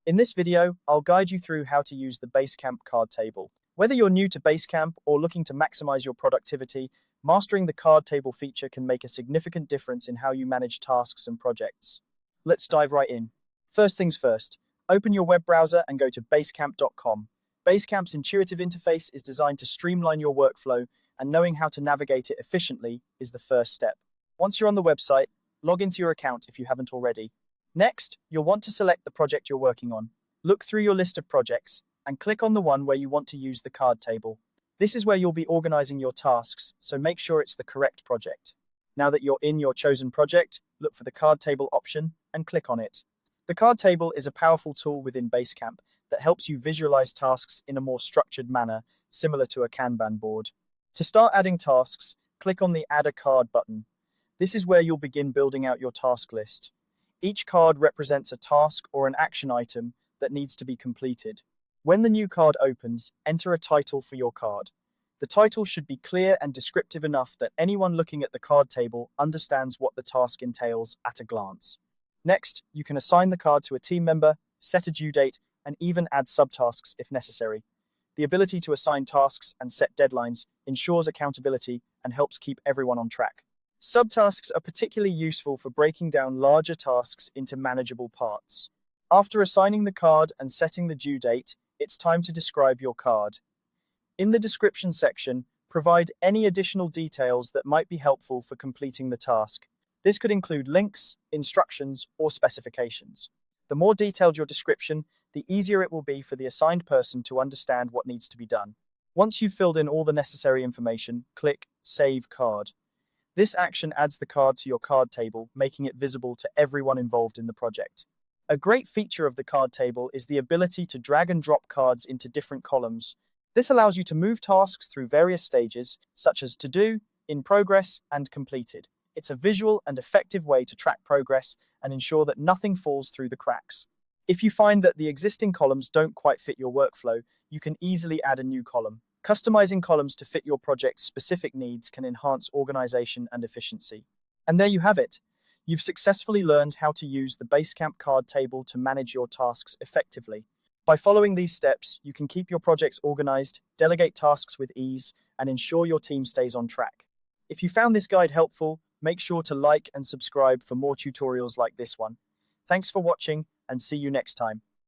In this video, I'll guide you through how to use the Basecamp card table. Whether you're new to Basecamp or looking to maximize your productivity, mastering the card table feature can make a significant difference in how you manage tasks and projects. Let's dive right in. First things first, open your web browser and go to basecamp.com. Basecamp's intuitive interface is designed to streamline your workflow, and knowing how to navigate it efficiently is the first step. Once you're on the website, log into your account if you haven't already. Next, you'll want to select the project you're working on. Look through your list of projects and click on the one where you want to use the card table. This is where you'll be organizing your tasks, so make sure it's the correct project. Now that you're in your chosen project, look for the card table option and click on it. The card table is a powerful tool within Basecamp that helps you visualize tasks in a more structured manner, similar to a Kanban board. To start adding tasks, click on the Add a Card button. This is where you'll begin building out your task list. Each card represents a task or an action item that needs to be completed. When the new card opens, enter a title for your card. The title should be clear and descriptive enough that anyone looking at the card table understands what the task entails at a glance. Next, you can assign the card to a team member, set a due date, and even add subtasks if necessary. The ability to assign tasks and set deadlines ensures accountability and helps keep everyone on track. Subtasks are particularly useful for breaking down larger tasks into manageable parts. After assigning the card and setting the due date, it's time to describe your card. In the description section, provide any additional details that might be helpful for completing the task. This could include links, instructions, or specifications. The more detailed your description, the easier it will be for the assigned person to understand what needs to be done. Once you've filled in all the necessary information, click Save Card. This action adds the card to your card table, making it visible to everyone involved in the project. A great feature of the card table is the ability to drag and drop cards into different columns. This allows you to move tasks through various stages, such as to do, in progress, and completed. It's a visual and effective way to track progress and ensure that nothing falls through the cracks. If you find that the existing columns don't quite fit your workflow, you can easily add a new column. Customizing columns to fit your project's specific needs can enhance organization and efficiency. And there you have it. You've successfully learned how to use the Basecamp card table to manage your tasks effectively. By following these steps, you can keep your projects organized, delegate tasks with ease, and ensure your team stays on track. If you found this guide helpful, make sure to like and subscribe for more tutorials like this one. Thanks for watching, and see you next time.